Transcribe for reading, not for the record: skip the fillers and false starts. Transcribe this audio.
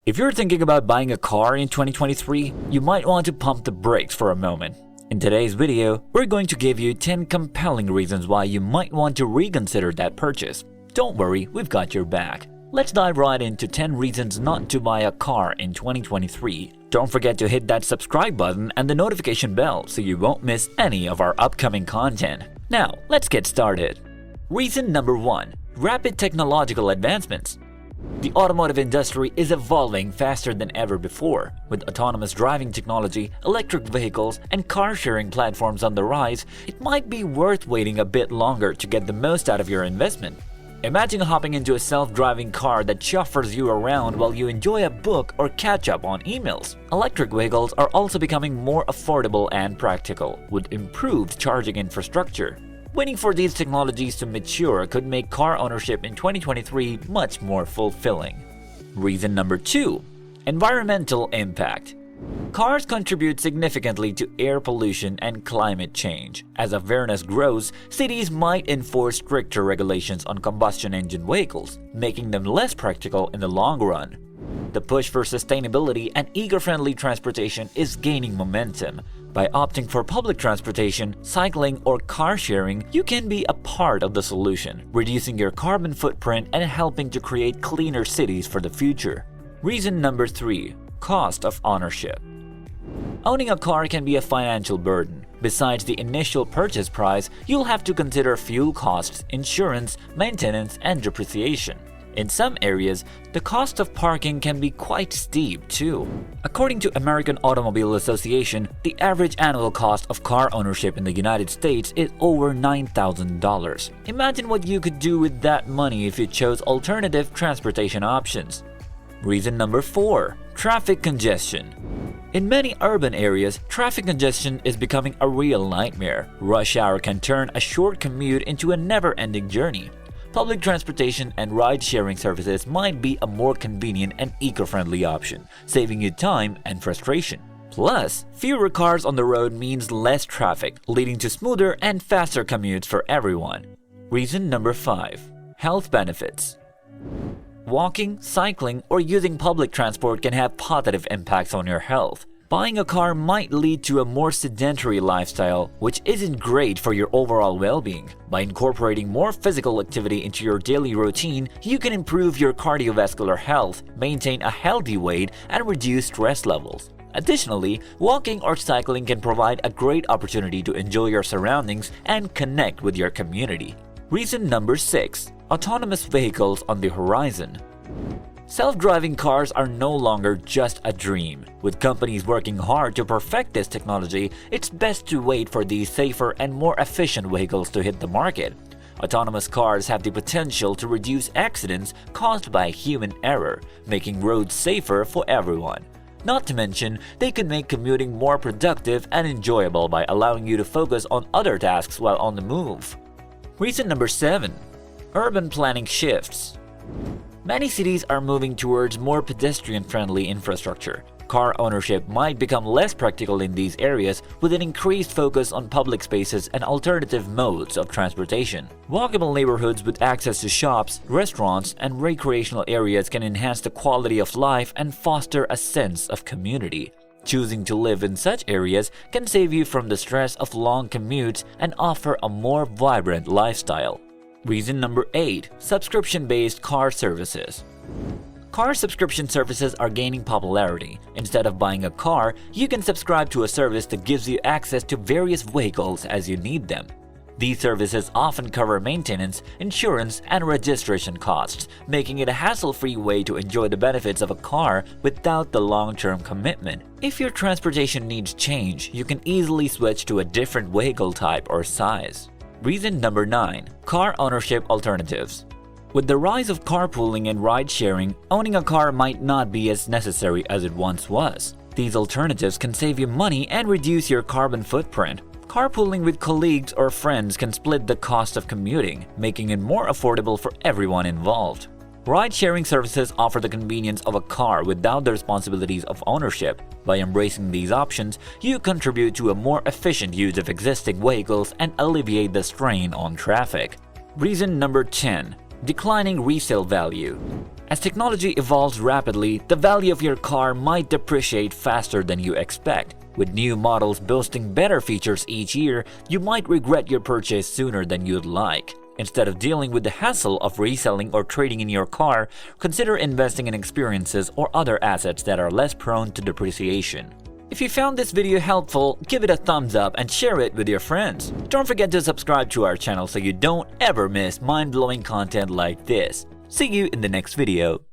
If you're thinking about buying a car in 2023, you might want to pump the brakes for a moment. In today's video, we're going to give you 10 compelling reasons why you might want to reconsider that purchase. Don't worry, we've got your back. Let's dive right into 10 reasons not to buy a car in 2023. Don't forget to hit that subscribe button and the notification bell so you won't miss any of our upcoming content. Now, let's get started. Reason number 1. Rapid technological advancements. The automotive industry is evolving faster than ever before. With autonomous driving technology, electric vehicles, and car-sharing platforms on the rise, it might be worth waiting a bit longer to get the most out of your investment. Imagine hopping into a self-driving car that chauffeurs you around while you enjoy a book or catch up on emails. Electric vehicles are also becoming more affordable and practical, with improved charging infrastructure. Waiting for these technologies to mature could make car ownership in 2023 much more fulfilling. Reason number 2. Environmental impact. Cars contribute significantly to air pollution and climate change. As awareness grows, cities might enforce stricter regulations on combustion engine vehicles, making them less practical in the long run. The push for sustainability and eco-friendly transportation is gaining momentum. By opting for public transportation, cycling, or car sharing, you can be a part of the solution, reducing your carbon footprint and helping to create cleaner cities for the future. Reason number 3. Cost of ownership. Owning a car can be a financial burden. Besides the initial purchase price, you'll have to consider fuel costs, insurance, maintenance, and depreciation. In some areas, the cost of parking can be quite steep too. According to American Automobile Association, the average annual cost of car ownership in the United States is over $9,000. Imagine what you could do with that money if you chose alternative transportation options. Reason number 4. Traffic congestion. In many urban areas, traffic congestion is becoming a real nightmare. Rush hour can turn a short commute into a never-ending journey. Public transportation and ride-sharing services might be a more convenient and eco-friendly option, saving you time and frustration. Plus, fewer cars on the road means less traffic, leading to smoother and faster commutes for everyone. Reason number 5. Health benefits. Walking, cycling, or using public transport can have positive impacts on your health. Buying a car might lead to a more sedentary lifestyle, which isn't great for your overall well-being. By incorporating more physical activity into your daily routine, you can improve your cardiovascular health, maintain a healthy weight, and reduce stress levels. Additionally, walking or cycling can provide a great opportunity to enjoy your surroundings and connect with your community. Reason number 6. Autonomous vehicles on the horizon. Self-driving cars are no longer just a dream. With companies working hard to perfect this technology, it's best to wait for these safer and more efficient vehicles to hit the market. Autonomous cars have the potential to reduce accidents caused by human error, making roads safer for everyone. Not to mention, they can make commuting more productive and enjoyable by allowing you to focus on other tasks while on the move. Reason number 7. Urban planning shifts. Many cities are moving towards more pedestrian-friendly infrastructure. Car ownership might become less practical in these areas with an increased focus on public spaces and alternative modes of transportation. Walkable neighborhoods with access to shops, restaurants, and recreational areas can enhance the quality of life and foster a sense of community. Choosing to live in such areas can save you from the stress of long commutes and offer a more vibrant lifestyle. Reason number 8. Subscription-based car services. Car subscription services are gaining popularity. Instead of buying a car, you can subscribe to a service that gives you access to various vehicles as you need them. These services often cover maintenance, insurance, and registration costs, making it a hassle-free way to enjoy the benefits of a car without the long-term commitment. If your transportation needs change, you can easily switch to a different vehicle type or size. Reason number 9. Car ownership alternatives. With the rise of carpooling and ride-sharing, owning a car might not be as necessary as it once was. These alternatives can save you money and reduce your carbon footprint. Carpooling with colleagues or friends can split the cost of commuting, making it more affordable for everyone involved. Ride-sharing services offer the convenience of a car without the responsibilities of ownership. By embracing these options, you contribute to a more efficient use of existing vehicles and alleviate the strain on traffic. Reason number 10. Declining resale value. As technology evolves rapidly, the value of your car might depreciate faster than you expect. With new models boasting better features each year, you might regret your purchase sooner than you'd like. Instead of dealing with the hassle of reselling or trading in your car, consider investing in experiences or other assets that are less prone to depreciation. If you found this video helpful, give it a thumbs up and share it with your friends. Don't forget to subscribe to our channel so you don't ever miss mind-blowing content like this. See you in the next video.